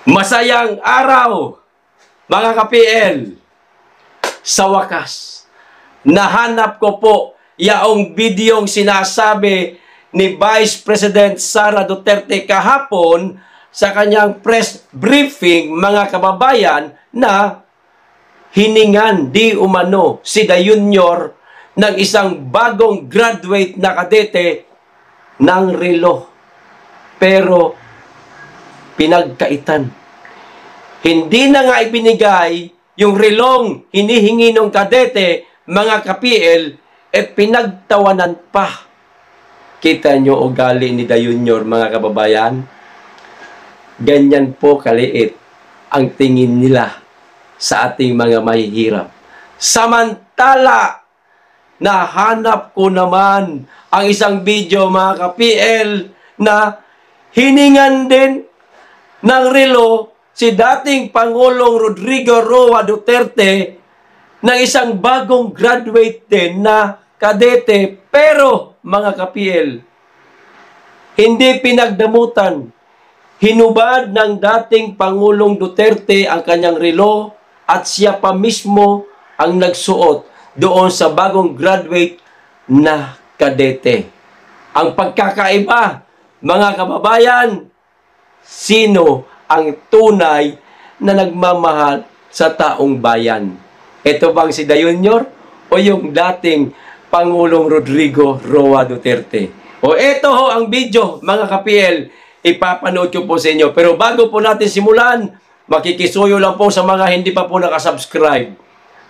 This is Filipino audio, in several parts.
Masayang araw, mga ka-PL. Sa wakas, nahanap ko po yaong videong sinasabi ni Vice President Sara Duterte kahapon sa kanyang press briefing, mga kababayan, na hiningan di umano si The Junior ng isang bagong graduate na kadete ng relo. Pero pinagkaitan. Hindi na nga ibinigay yung relong hinihingi ng kadete, mga ka-PL, pinagtawanan pa. Kita nyo ugali ni The Junior, mga kababayan? Ganyan po kaliit ang tingin nila sa ating mga mahihirap. Samantala, nahanap ko naman ang isang video, mga ka-PL, na hiningan din ng relo si dating Pangulong Rodrigo Roa Duterte ng isang bagong graduate din na kadete. Pero, mga ka-PL, hindi pinagdamutan. Hinubad ng dating Pangulong Duterte ang kanyang relo at siya pa mismo ang nagsuot doon sa bagong graduate na kadete. Ang pagkakaiba, mga kababayan, sino ang tunay na nagmamahal sa taong bayan? Ito bang si The Junior o yung dating Pangulong Rodrigo Roa Duterte? O ito ho ang video, mga ka-PL, ipapanood ko po sa inyo. Pero bago po natin simulan, makikisuyo lang po sa mga hindi pa po nakasubscribe.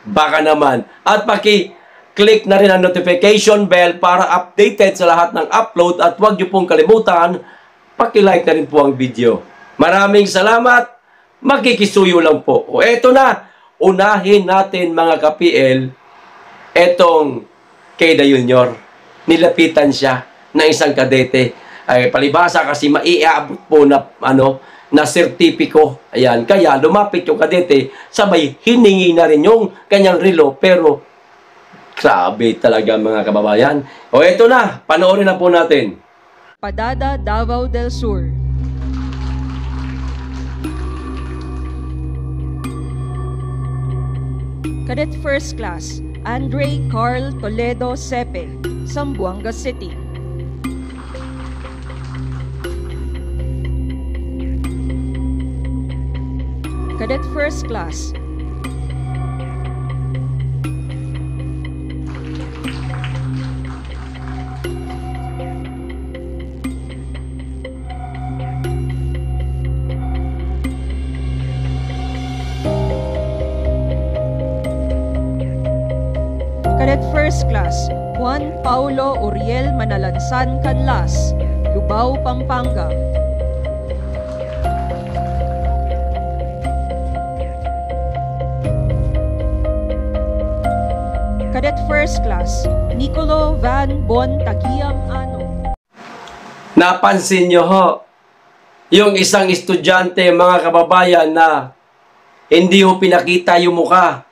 Baka naman. At paki-click na rin ang notification bell para updated sa lahat ng upload. At huwag niyo pong kalimutan, paki-like na rin po ang video. Maraming salamat. Makikisuyo lang po. O eto na. Unahin natin, mga ka-PL, etong kay The Junior. Nilapitan siya ng isang kadete. Ay, palibasa kasi maiabot po na, na sertipiko. Ayan. Kaya lumapit yung kadete, sabay hiningi na rin yung kanyang relo. Pero, grabe talaga, mga kababayan. O eto na. Panoorin na po natin. Padada, Davao del Sur. Cadet First Class, Andre Carl Toledo Sepe, Zamboanga City. Cadet First Class, Cadet First Class, Juan Paulo Uriel Manalansan Canlas, Lubao, Pampanga. Cadet First Class, Nicolo Van Bon Tagiam Ano. Napansin nyo ho, yung isang estudyante, mga kababayan, na hindi ho pinakita yung muka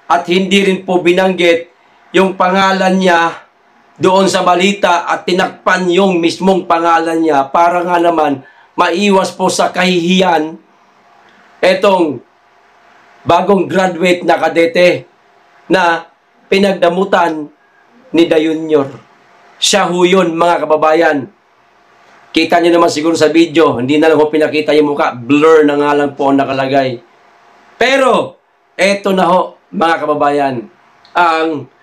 at hindi rin po binanggit yung pangalan niya doon sa balita at tinakpan yung mismong pangalan niya para nga naman maiwas po sa kahihiyan etong bagong graduate na kadete na pinagdamutan ni The Junior. Siya ho yun, mga kababayan. Kita niyo naman siguro sa video, hindi na lang ho pinakita yung mukha, blur na nga lang po ang nakalagay. Pero, eto na ho, mga kababayan, ang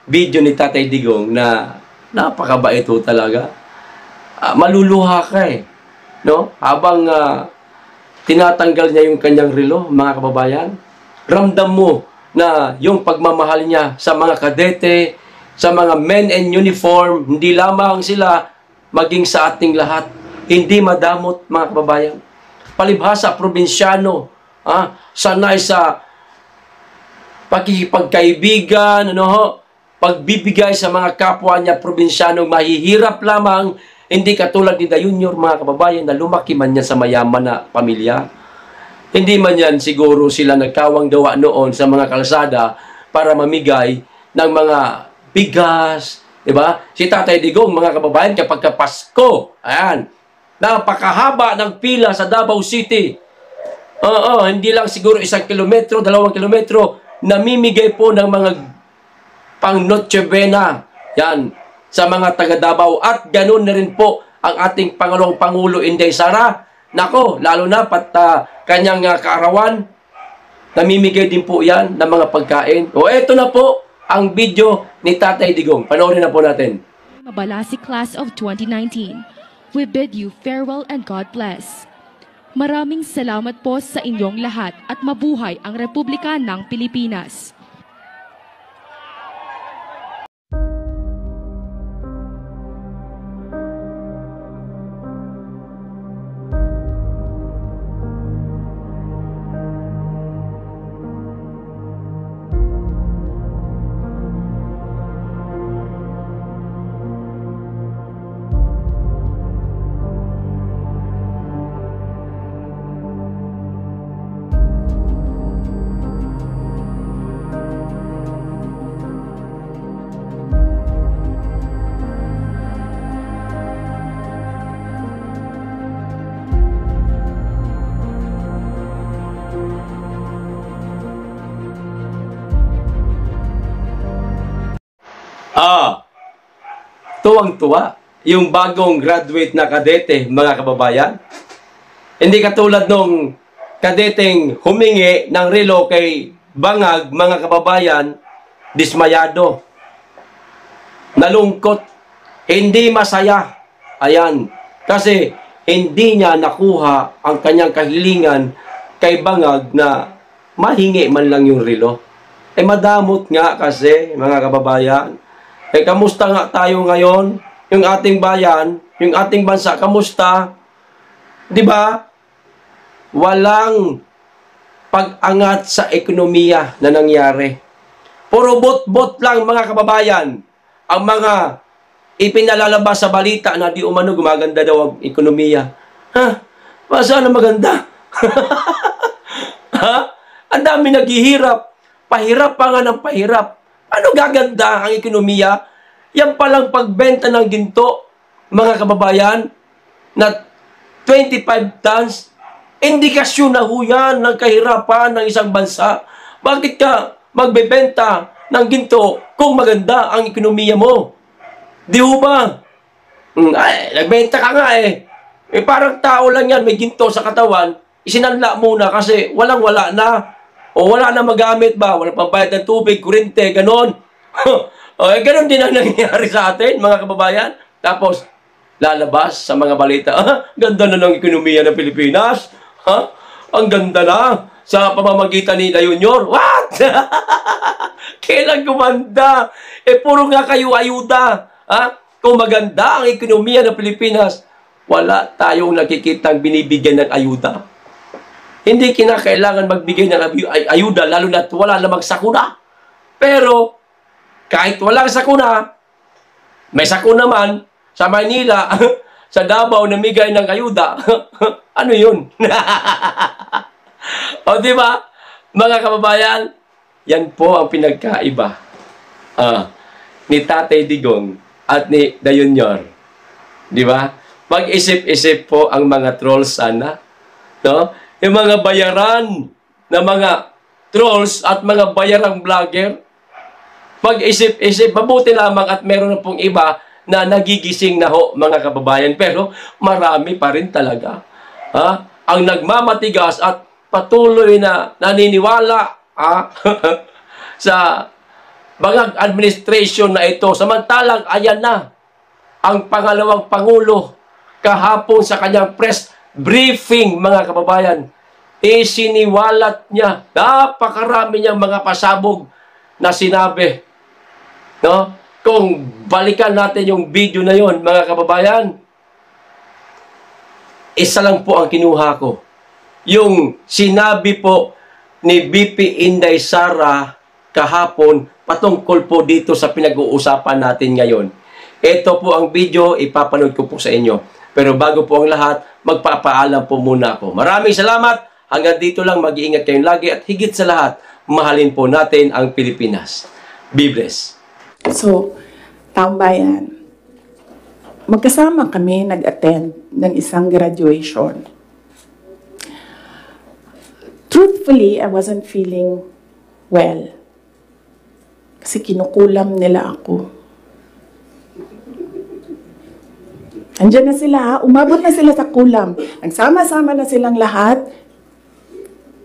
video ni Tatay Digong na napakabait ho talaga. Maluluha ka no? Habang tinatanggal niya yung kanyang relo, mga kababayan, ramdam mo na yung pagmamahal niya sa mga kadete, sa mga men in uniform, hindi lamang sila, maging sa ating lahat, hindi madamot, mga kababayan. Palibhasa, probinsyano, sanay sa pagkikipagkaibigan, pagbibigay sa mga kapwa niya probinsyanong mahihirap lamang, hindi katulad ni The Junior, mga kababayan, na lumaki man niya sa mayaman na pamilya. Hindi man yan siguro sila nagkawang gawa noon sa mga kalsada para mamigay ng mga bigas, diba? Si Tatay Digong, mga kababayan, kapag Pasko, ayan, napakahaba ng pila sa Davao City. Oo, hindi lang siguro 1 kilometro, 2 kilometro, namimigay po ng mga pang Noche Buena, yan, sa mga taga Davao. At ganun na rin po ang ating Pangulong Pangulo Inday Sara. Nako, lalo na kanyang kaarawan, namimigay din po yan ng mga pagkain. O eto na po ang video ni Tatay Digong. Panoorin na po natin. Mabalasi Class of 2019, we bid you farewell and God bless. Maraming salamat po sa inyong lahat at mabuhay ang Republika ng Pilipinas. Tuwang-tuwa yung bagong graduate na kadete, mga kababayan. Hindi katulad nung kadeteng humingi ng relo kay Bangag, mga kababayan, dismayado, nalungkot, hindi masaya. Ayan, kasi hindi niya nakuha ang kanyang kahilingan kay Bangag na mahingi man lang yung relo. Madamot nga kasi, mga kababayan. Kamusta nga tayo ngayon? Yung ating bayan, yung ating bansa, kamusta? Di ba? Walang pag-angat sa ekonomiya na nangyari. Puro bot-bot lang, mga kababayan. Ang mga ipinalalabas sa balita na di umano gumaganda daw ang ekonomiya. Ha? Saan na maganda? Ha? Ang dami naghihirap. Pahirap pa nga ng pahirap. Ano gaganda ang ekonomiya? Yan palang pagbenta ng ginto, mga kababayan, na 25 tons, indikasyon na ho yan ng kahirapan ng isang bansa. Bakit ka magbebenta ng ginto kung maganda ang ekonomiya mo? Di ho ba? Nagbenta ka nga eh. Parang tao lang yan, may ginto sa katawan, isinanla muna kasi walang-wala na. O wala na magamit ba? Wala pang bayad ng tubig, kurente, ganon. Ganon din ang nangyayari sa atin, mga kababayan. Tapos, lalabas sa mga balita, ganda na ng ekonomiya ng Pilipinas. Ang ganda na sa pamamagitan ni La Junior. What? Kailan gumanda? Puro nga kayo ayuda. Kung maganda ang ekonomiya ng Pilipinas, wala tayong nakikitang binibigyan ng ayuda. Hindi kinakailangan magbigay ng ayuda, lalo na't wala namang sakuna. Pero, kahit walang sakuna, may sakuna man, sa Manila, sa Davao, namigay ng ayuda. Ano yun? O, di ba? Mga kababayan, yan po ang pinagkaiba ni Tatay Digong at ni La Junior. Di ba? Mag-isip-isip po ang mga trolls sana. No? Yung mga bayaran na mga trolls at mga bayarang vlogger, mag-isip-isip, mabuti lamang at meron na pong iba na nagigising na ho, mga kababayan. Pero marami pa rin talaga ang nagmamatigas at patuloy na naniniwala sa Bangag administration na ito. Samantalang ayan na ang pangalawang Pangulo kahapon sa kanyang press briefing, mga kababayan. Isiniwalat niya, napakarami niyang mga pasabog na sinabi. No? Kung balikan natin yung video na yon, mga kababayan, isa lang po ang kinuha ko. Yung sinabi po ni BP Inday Sara kahapon patungkol po dito sa pinag-uusapan natin ngayon. Ito po ang video, ipapanood ko po sa inyo. Pero bago po ang lahat, magpapaalam po muna ako. Maraming salamat. Hanggang dito lang, mag-iingat kayong lagi at higit sa lahat, mahalin po natin ang Pilipinas. Be blessed. So, taong bayan, magkasama kami nag-attend ng isang graduation. truthfully, I wasn't feeling well. Kasi kinukulam nila ako. Andiyan na sila ha, umabot na sila sa kulam. Nagsama-sama na silang lahat.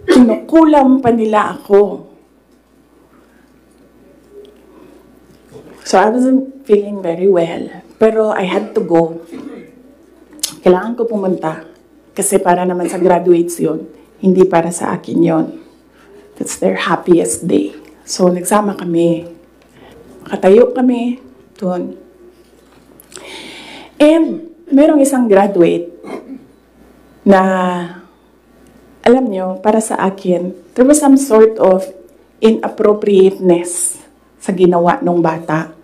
Kinukulam pa nila ako. So I wasn't feeling very well. Pero I had to go. Kailangan ko pumunta. Kasi para naman sa graduates yun. Hindi para sa akin yun. That's their happiest day. So nagsama kami. Nakatayo kami doon. And merong isang graduate na, alam nyo, para sa akin, there was some sort of inappropriateness sa ginawa ng bata.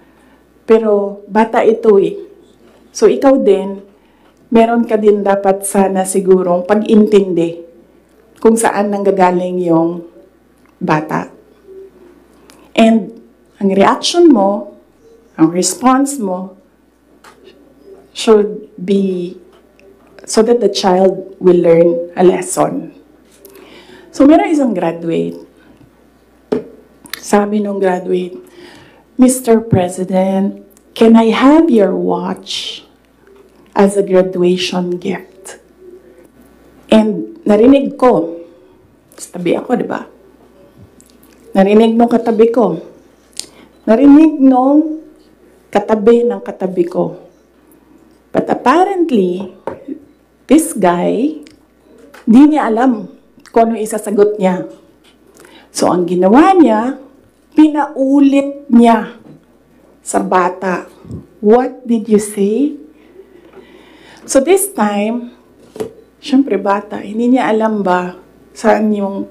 Pero bata ito eh. So ikaw din, meron ka din dapat sana sigurong pag-intindi kung saan nanggagaling yung bata. And ang reaction mo, ang response mo, should be so that the child will learn a lesson. So meron isang graduate. Sabi nung graduate, Mr. President, can I have your watch as a graduation gift? And narinig ko, tabi ako, di ba? Narinig nung katabi ko. Narinig nung katabi ng katabi ko. But apparently, this guy, di niya alam kung ano isasagot niya. So ang ginawa niya, pinaulit niya sa bata. What did you say? So this time, syempre bata, hindi niya alam ba saan yung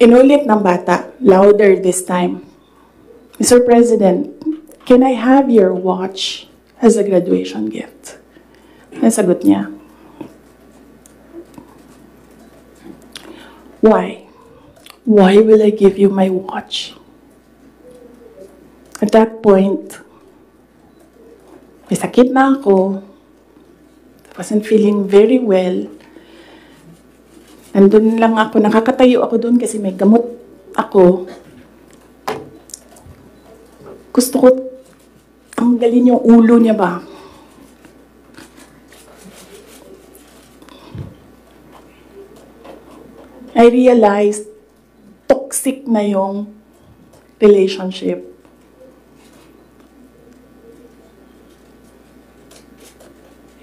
inulit ng bata, louder this time. Mr. President, can I have your watch as a graduation gift? Nasagot niya. Why? Why will I give you my watch? At that point, may sakit na ako. I wasn't feeling very well. Nandun lang ako, nakakatayo ako doon kasi may gamot ako. Gusto ko tanggalin yung ulo niya ba? I realized toxic na yung relationship.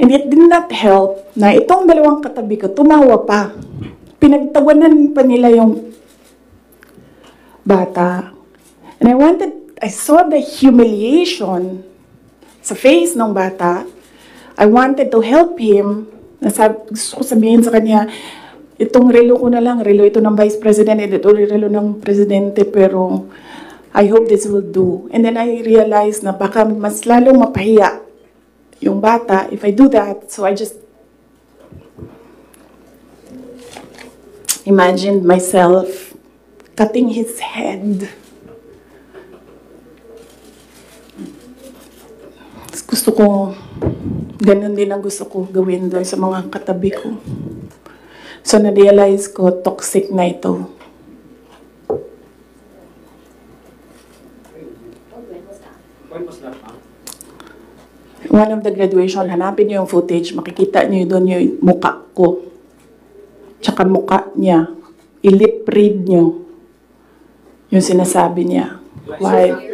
And it did not help na itong dalawang katabi ko, tumawa pa. Pinagtawanan pa nila yung bata. And I saw the humiliation sa face ng bata. I wanted to help him. Gusto ko sabihin sa kanya, itong relo ko na lang, relo ito ng Vice President, ito relo ng Presidente, pero I hope this will do. And then I realized na baka mas lalong mapahiya yung bata if I do that. So I just imagined myself cutting his head. Gusto ko, ganun din ang gusto ko gawin doon sa mga katabi ko. So na-realize ko, toxic na ito. One of the graduation, hanapin niyo yung footage, makikita niyo doon yung muka ko. Tsaka muka niya. I-lip read niyo yung sinasabi niya. Why?